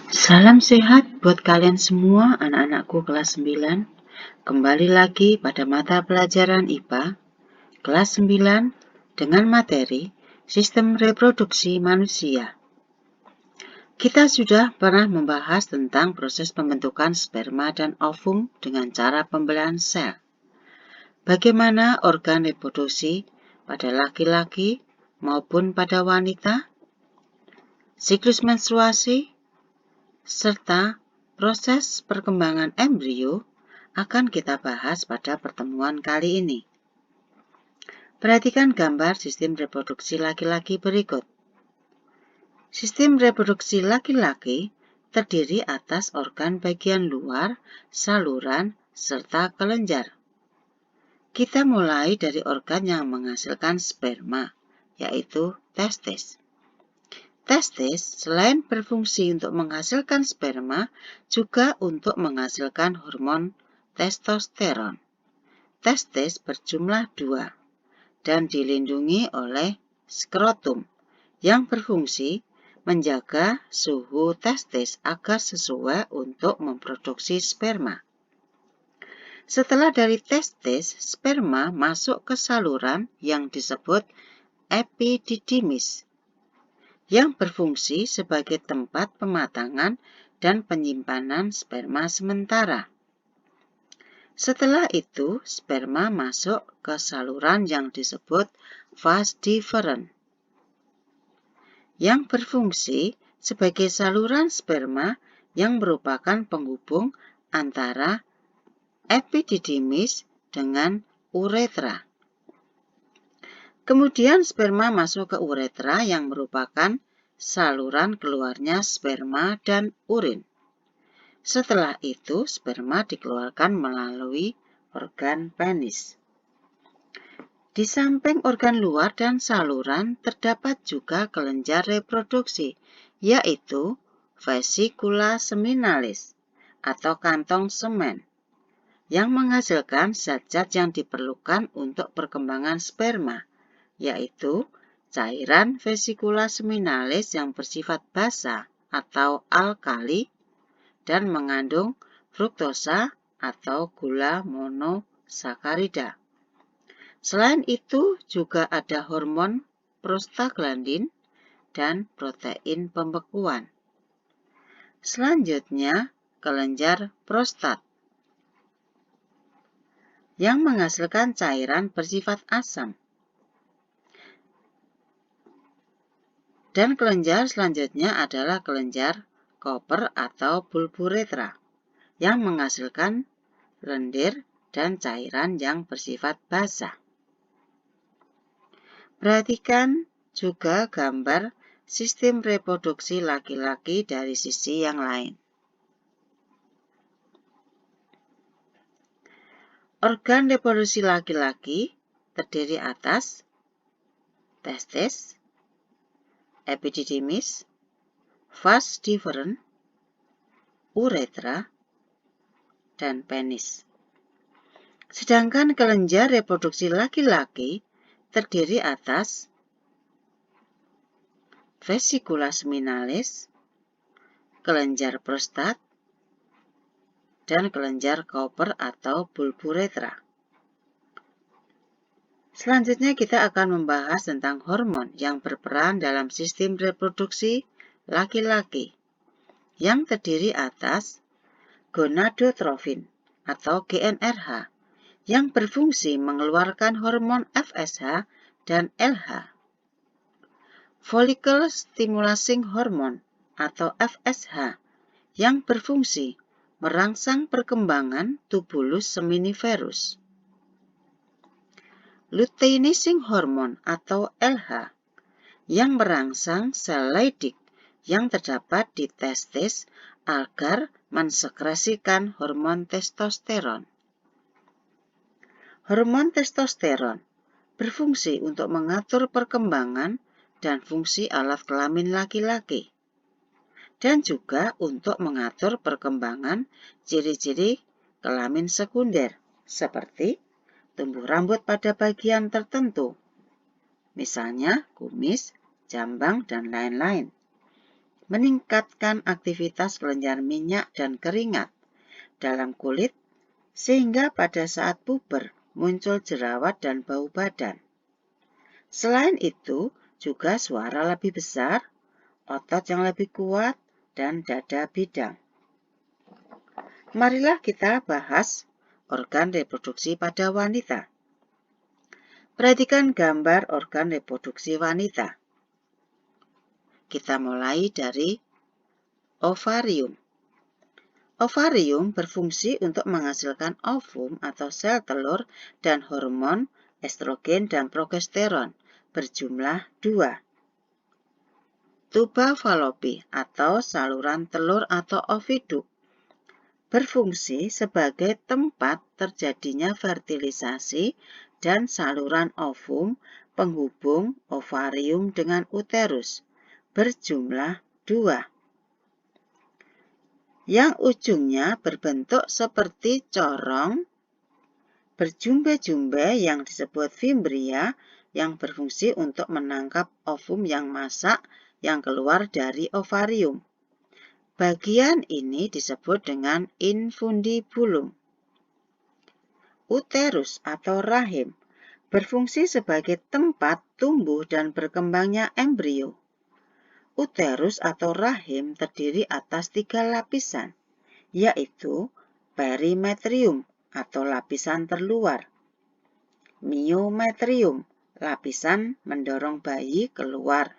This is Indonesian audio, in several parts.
Salam sehat buat kalian semua anak-anakku kelas 9. Kembali lagi pada mata pelajaran IPA kelas 9 dengan materi Sistem Reproduksi Manusia. Kita sudah pernah membahas tentang proses pembentukan sperma dan ovum dengan cara pembelahan sel. Bagaimana organ reproduksi pada laki-laki maupun pada wanita, siklus menstruasi, serta proses perkembangan embrio akan kita bahas pada pertemuan kali ini. Perhatikan gambar sistem reproduksi laki-laki berikut. Sistem reproduksi laki-laki terdiri atas organ bagian luar, saluran, serta kelenjar. Kita mulai dari organ yang menghasilkan sperma, yaitu testis. Testis selain berfungsi untuk menghasilkan sperma, juga untuk menghasilkan hormon testosteron. Testis berjumlah 2 dan dilindungi oleh skrotum yang berfungsi menjaga suhu testis agar sesuai untuk memproduksi sperma. Setelah dari testis, sperma masuk ke saluran yang disebut epididymis, yang berfungsi sebagai tempat pematangan dan penyimpanan sperma sementara. Setelah itu, sperma masuk ke saluran yang disebut vas deferens, yang berfungsi sebagai saluran sperma yang merupakan penghubung antara epididymis dengan uretra. Kemudian sperma masuk ke uretra yang merupakan saluran keluarnya sperma dan urin. Setelah itu, sperma dikeluarkan melalui organ penis. Di samping organ luar dan saluran, terdapat juga kelenjar reproduksi, yaitu vesicula seminalis atau kantong semen, yang menghasilkan zat-zat yang diperlukan untuk perkembangan sperma, yaitu cairan vesicula seminalis yang bersifat basa atau alkali dan mengandung fruktosa atau gula monosakarida. Selain itu juga ada hormon prostaglandin dan protein pembekuan. Selanjutnya, kelenjar prostat yang menghasilkan cairan bersifat asam. Dan kelenjar selanjutnya adalah kelenjar Koper atau bulburetra yang menghasilkan lendir dan cairan yang bersifat basa. Perhatikan juga gambar sistem reproduksi laki-laki dari sisi yang lain. Organ reproduksi laki-laki terdiri atas testis, epididymis, vas deferens, uretra, dan penis. Sedangkan kelenjar reproduksi laki-laki terdiri atas vesicula seminalis, kelenjar prostat, dan kelenjar Koper atau bulburetra. Selanjutnya kita akan membahas tentang hormon yang berperan dalam sistem reproduksi laki-laki, yang terdiri atas gonadotrofin atau GnRH, yang berfungsi mengeluarkan hormon FSH dan LH. Follicle stimulating hormone atau FSH, yang berfungsi merangsang perkembangan tubulus seminiferus. Luteinizing hormone atau LH, yang merangsang sel Leydig yang terdapat di testis agar mensekresikan hormon testosteron. Hormon testosteron berfungsi untuk mengatur perkembangan dan fungsi alat kelamin laki-laki, dan juga untuk mengatur perkembangan ciri-ciri kelamin sekunder, seperti tumbuh rambut pada bagian tertentu, misalnya kumis, jambang, dan lain-lain. meningkatkan aktivitas kelenjar minyak dan keringat dalam kulit sehingga pada saat puber muncul jerawat dan bau badan. Selain itu, juga suara lebih besar, otot yang lebih kuat, dan dada bidang. Marilah kita bahas organ reproduksi pada wanita. Perhatikan gambar organ reproduksi wanita. Kita mulai dari ovarium. Ovarium berfungsi untuk menghasilkan ovum atau sel telur dan hormon estrogen dan progesteron berjumlah 2. Tuba Fallopi atau saluran telur atau oviduk berfungsi sebagai tempat terjadinya fertilisasi dan saluran ovum penghubung ovarium dengan uterus berjumlah 2. Yang ujungnya berbentuk seperti corong berjumbe-jumbe yang disebut fimbria yang berfungsi untuk menangkap ovum yang masak yang keluar dari ovarium. Bagian ini disebut dengan infundibulum. Uterus atau rahim berfungsi sebagai tempat tumbuh dan berkembangnya embrio. Uterus atau rahim terdiri atas 3 lapisan, yaitu perimetrium atau lapisan terluar, myometrium, lapisan mendorong bayi keluar,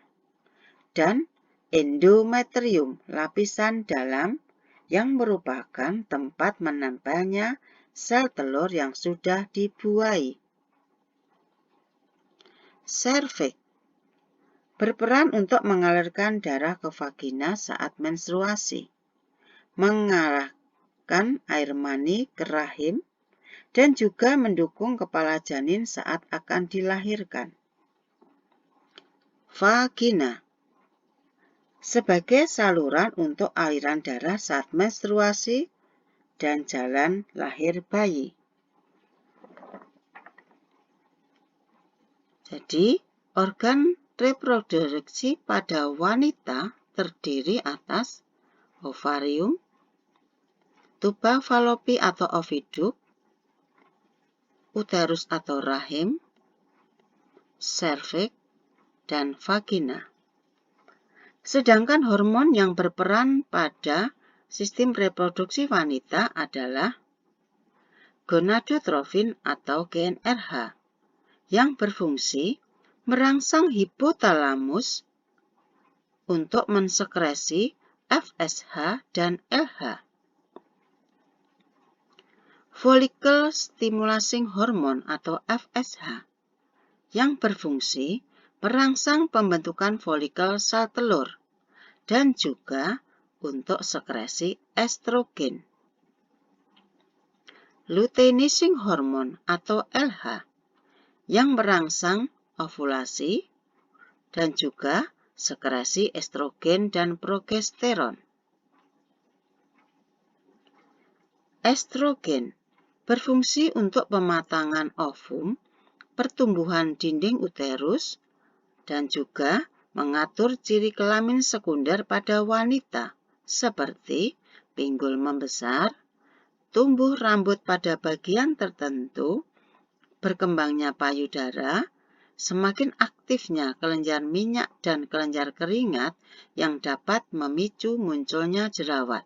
dan endometrium, lapisan dalam yang merupakan tempat menempelnya sel telur yang sudah dibuai. Serviks berperan untuk mengalirkan darah ke vagina saat menstruasi, mengarahkan air mani ke rahim, dan juga mendukung kepala janin saat akan dilahirkan. Vagina sebagai saluran untuk aliran darah saat menstruasi dan jalan lahir bayi. Jadi, organ reproduksi pada wanita terdiri atas ovarium, tuba Fallopi atau oviduk, uterus atau rahim, serviks, dan vagina. Sedangkan hormon yang berperan pada sistem reproduksi wanita adalah gonadotrofin atau GnRH yang berfungsi merangsang hipotalamus untuk mensekresi FSH dan LH. Follicle stimulating hormone atau FSH yang berfungsi merangsang pembentukan folikel sel telur dan juga untuk sekresi estrogen. Luteinizing hormone atau LH yang merangsang ovulasi dan juga sekresi estrogen dan progesteron. Estrogen berfungsi untuk pematangan ovum, pertumbuhan dinding uterus, dan juga mengatur ciri kelamin sekunder pada wanita seperti pinggul membesar, tumbuh rambut pada bagian tertentu, berkembangnya payudara, semakin aktifnya kelenjar minyak dan kelenjar keringat yang dapat memicu munculnya jerawat.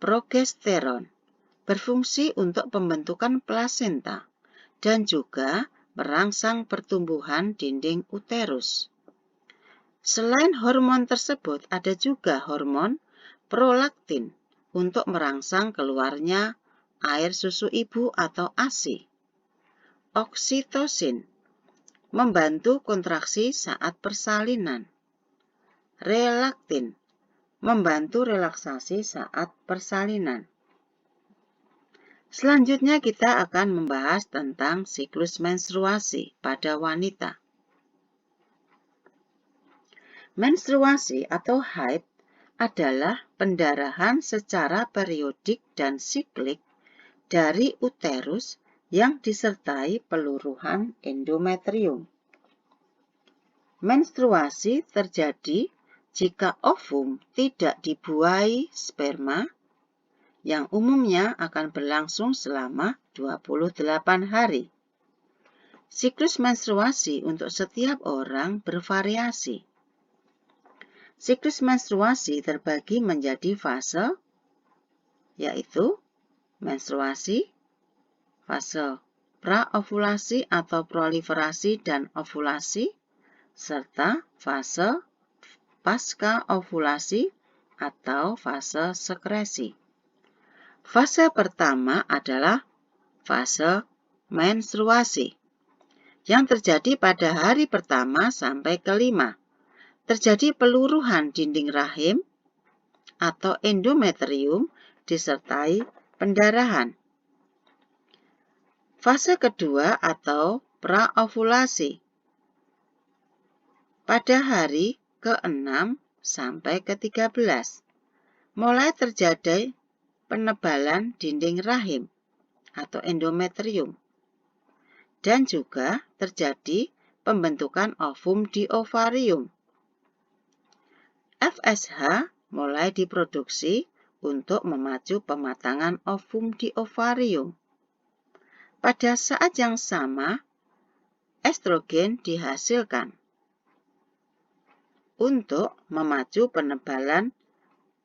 Progesteron berfungsi untuk pembentukan plasenta dan juga merangsang pertumbuhan dinding uterus. Selain hormon tersebut, ada juga hormon prolaktin untuk merangsang keluarnya air susu ibu atau ASI. Oksitosin membantu kontraksi saat persalinan. Relaktin membantu relaksasi saat persalinan. Selanjutnya kita akan membahas tentang siklus menstruasi pada wanita. Menstruasi atau haid adalah pendarahan secara periodik dan siklik dari uterus yang disertai peluruhan endometrium. Menstruasi terjadi jika ovum tidak dibuahi sperma yang umumnya akan berlangsung selama 28 hari. Siklus menstruasi untuk setiap orang bervariasi. Siklus menstruasi terbagi menjadi fase, yaitu menstruasi, fase praovulasi atau proliferasi dan ovulasi, serta fase pasca ovulasi atau fase sekresi. Fase pertama adalah fase menstruasi yang terjadi pada hari pertama sampai kelima. Terjadi peluruhan dinding rahim atau endometrium disertai pendarahan. Fase kedua atau praovulasi pada hari ke-6 sampai ke-13, mulai terjadi penebalan dinding rahim atau endometrium, dan juga terjadi pembentukan ovum di ovarium. FSH mulai diproduksi untuk memacu pematangan ovum di ovarium. Pada saat yang sama, estrogen dihasilkan untuk memacu penebalan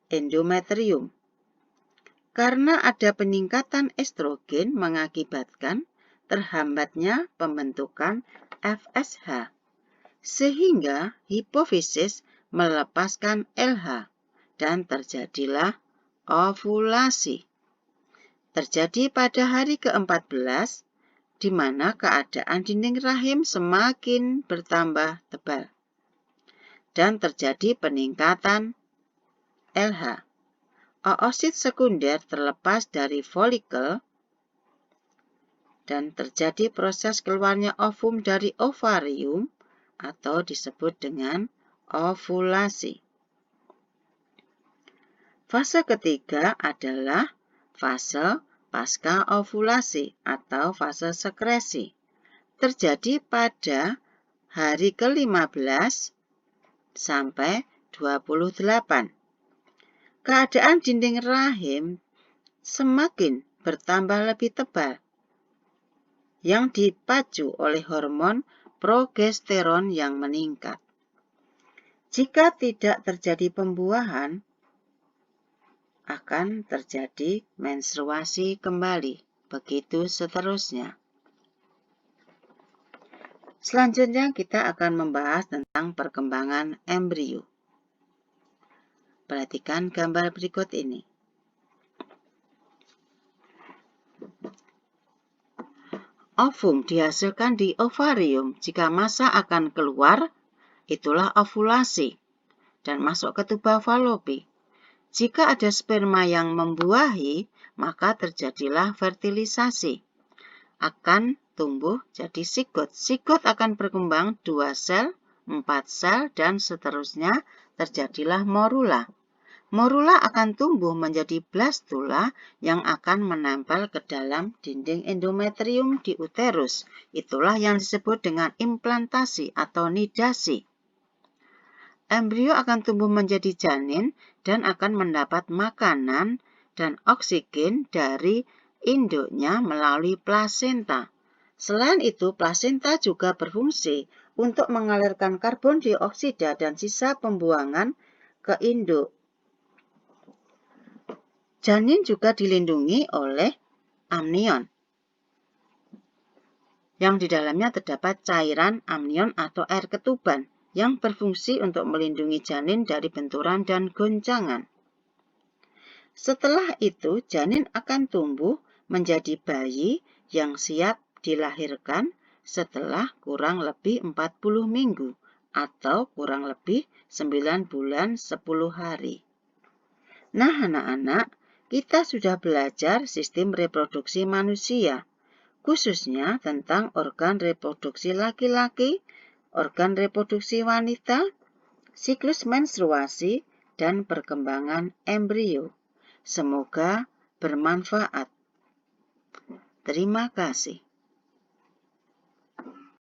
endometrium. Karena ada peningkatan estrogen mengakibatkan terhambatnya pembentukan FSH, sehingga hipofisis melepaskan LH dan terjadilah ovulasi. Terjadi pada hari ke-14, di mana keadaan dinding rahim semakin bertambah tebal dan terjadi peningkatan LH. Oosit sekunder terlepas dari folikel dan terjadi proses keluarnya ovum dari ovarium atau disebut dengan ovulasi. Fase ketiga adalah fase pasca ovulasi atau fase sekresi. Terjadi pada hari ke-15 sampai 28. Keadaan dinding rahim semakin bertambah lebih tebal yang dipacu oleh hormon progesteron yang meningkat. Jika tidak terjadi pembuahan, akan terjadi menstruasi kembali. Begitu seterusnya. Selanjutnya kita akan membahas tentang perkembangan embrio. Perhatikan gambar berikut ini. Ovum dihasilkan di ovarium. Jika massa akan keluar, itulah ovulasi dan masuk ke tuba Fallopi. Jika ada sperma yang membuahi, maka terjadilah fertilisasi. Akan tumbuh jadi sigot. Sigot akan berkembang 2 sel, 4 sel, dan seterusnya terjadilah morula. Morula akan tumbuh menjadi blastula yang akan menempel ke dalam dinding endometrium di uterus. Itulah yang disebut dengan implantasi atau nidasi. Embrio akan tumbuh menjadi janin dan akan mendapat makanan dan oksigen dari induknya melalui plasenta. Selain itu, plasenta juga berfungsi untuk mengalirkan karbon dioksida dan sisa pembuangan ke induk. Janin juga dilindungi oleh amnion, yang di dalamnya terdapat cairan amnion atau air ketuban, yang berfungsi untuk melindungi janin dari benturan dan goncangan. Setelah itu, janin akan tumbuh menjadi bayi yang siap dilahirkan setelah kurang lebih 40 minggu atau kurang lebih 9 bulan 10 hari. Nah, anak-anak, kita sudah belajar sistem reproduksi manusia, khususnya tentang organ reproduksi laki-laki, organ reproduksi wanita, siklus menstruasi, dan perkembangan embrio. Semoga bermanfaat. Terima kasih.